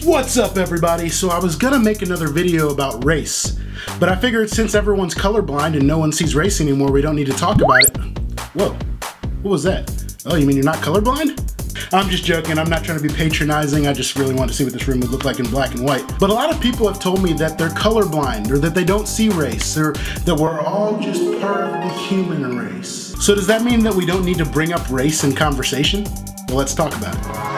What's up, everybody? So I was gonna make another video about race, but I figured since everyone's colorblind and no one sees race anymore, we don't need to talk about it. Whoa, what was that? Oh, you mean you're not colorblind? I'm just joking, I'm not trying to be patronizing, I just really want to see what this room would look like in black and white. But a lot of people have told me that they're colorblind, or that they don't see race, or that we're all just part of the human race. So does that mean that we don't need to bring up race in conversation? Well, let's talk about it.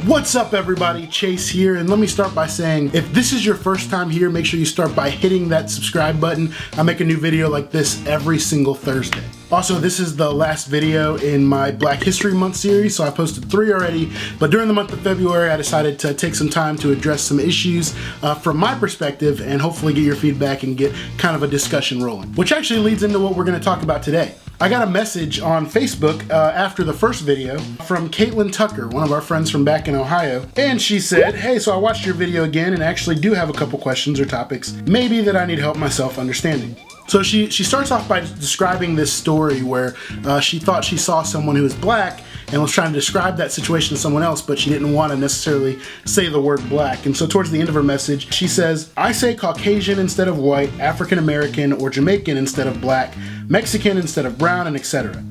What's up, everybody? Chase here, and let me start by saying, if this is your first time here, make sure you start by hitting that subscribe button. I make a new video like this every single Thursday. Also, this is the last video in my Black History Month series, so I posted 3 already, but during the month of February, I decided to take some time to address some issues from my perspective and hopefully get your feedback and get kind of a discussion rolling. Which actually leads into what we're going to talk about today. I got a message on Facebook after the first video from Caitlin Tucker, one of our friends from back in Ohio, and she said, hey, so I watched your video again and actually do have a couple questions or topics maybe that I need help myself understanding. So she starts off by describing this story where she thought she saw someone who was black and was trying to describe that situation to someone else, but she didn't want to necessarily say the word black. And so towards the end of her message, she says, I say Caucasian instead of white, African American or Jamaican instead of black, Mexican instead of brown, and etc.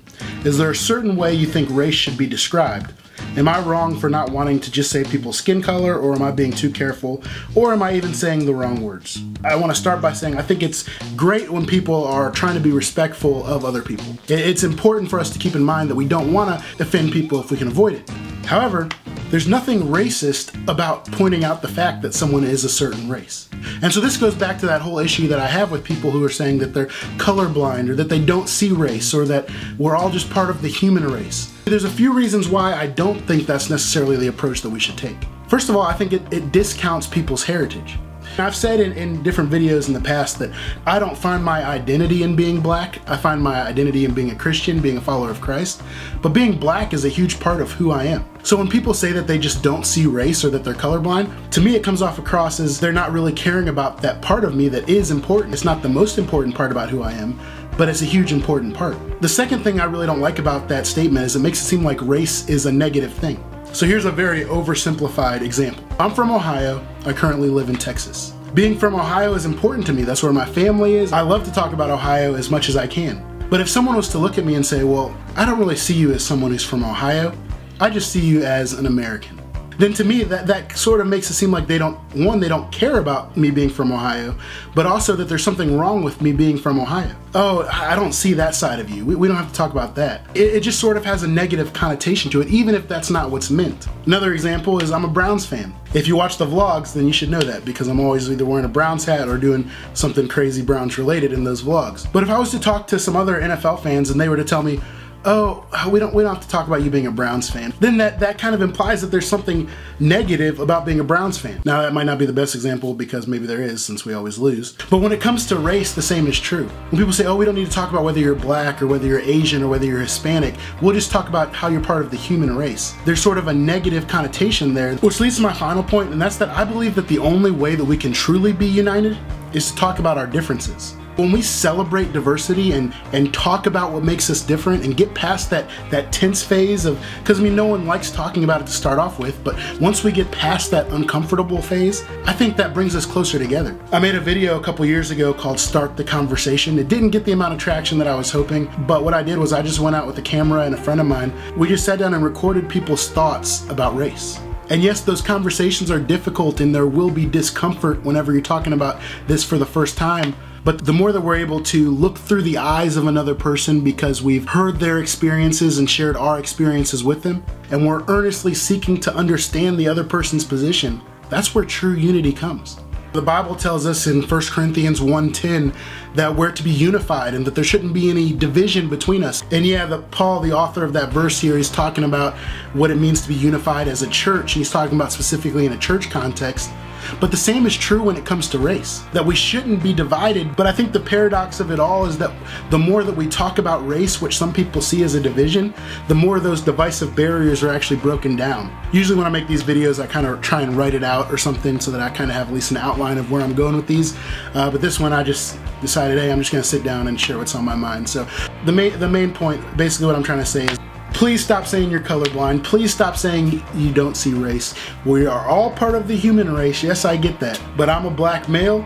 Is there a certain way you think race should be described? Am I wrong for not wanting to just say people's skin color, or am I being too careful, or am I even saying the wrong words? I want to start by saying I think it's great when people are trying to be respectful of other people. It's important for us to keep in mind that we don't want to offend people if we can avoid it. However, there's nothing racist about pointing out the fact that someone is a certain race. And so this goes back to that whole issue that I have with people who are saying that they're colorblind, or that they don't see race, or that we're all just part of the human race. There's a few reasons why I don't think that's necessarily the approach that we should take. First of all, I think it discounts people's heritage. I've said in different videos in the past that I don't find my identity in being black. I find my identity in being a Christian, being a follower of Christ. But being black is a huge part of who I am. So when people say that they just don't see race or that they're colorblind, to me it comes off across as they're not really caring about that part of me that is important. It's not the most important part about who I am, but it's a huge important part. The second thing I really don't like about that statement is it makes it seem like race is a negative thing. So here's a very oversimplified example. I'm from Ohio. I currently live in Texas. Being from Ohio is important to me. That's where my family is. I love to talk about Ohio as much as I can. But if someone was to look at me and say, well, I don't really see you as someone who's from Ohio, I just see you as an American. Then to me, that sort of makes it seem like they don't care about me being from Ohio, but also that there's something wrong with me being from Ohio. Oh, I don't see that side of you. We don't have to talk about that. It just sort of has a negative connotation to it, even if that's not what's meant. Another example is I'm a Browns fan. If you watch the vlogs, then you should know that, because I'm always either wearing a Browns hat or doing something crazy Browns related in those vlogs. But if I was to talk to some other NFL fans and they were to tell me, oh, we don't have to talk about you being a Browns fan, then that kind of implies that there's something negative about being a Browns fan. Now, that might not be the best example, because maybe there is, since we always lose. But when it comes to race, the same is true. When people say, oh, we don't need to talk about whether you're black or whether you're Asian or whether you're Hispanic, we'll just talk about how you're part of the human race. There's sort of a negative connotation there, which leads to my final point, and that's that I believe that the only way that we can truly be united is to talk about our differences. When we celebrate diversity and talk about what makes us different and get past that tense phase of, because I mean, no one likes talking about it to start off with, but once we get past that uncomfortable phase, I think that brings us closer together. I made a video a couple years ago called Start the Conversation. It didn't get the amount of traction that I was hoping, but what I did was I just went out with a camera and a friend of mine. We just sat down and recorded people's thoughts about race. And yes, those conversations are difficult and there will be discomfort whenever you're talking about this for the first time. But the more that we're able to look through the eyes of another person because we've heard their experiences and shared our experiences with them, and we're earnestly seeking to understand the other person's position, that's where true unity comes. The Bible tells us in 1 Corinthians 1:10 that we're to be unified and that there shouldn't be any division between us. And yeah, Paul, the author of that verse here, is talking about what it means to be unified as a church. He's talking about specifically in a church context. But the same is true when it comes to race, that we shouldn't be divided. But I think the paradox of it all is that the more that we talk about race, which some people see as a division, the more those divisive barriers are actually broken down. Usually when I make these videos, I kind of try and write it out or something so that I kind of have at least an outline of where I'm going with these. But this one I just decided, hey, I'm just going to sit down and share what's on my mind. So the main point, basically what I'm trying to say is, Please stop saying you're colorblind. Please stop saying you don't see race. We are all part of the human race. Yes, I get that. But I'm a black male,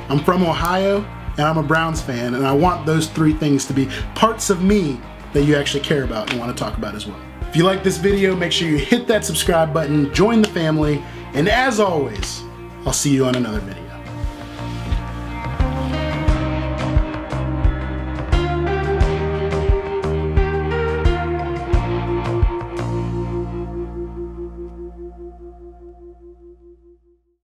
I'm from Ohio, and I'm a Browns fan, and I want those three things to be parts of me that you actually care about and want to talk about as well. If you like this video, make sure you hit that subscribe button, join the family, and as always, I'll see you on another video.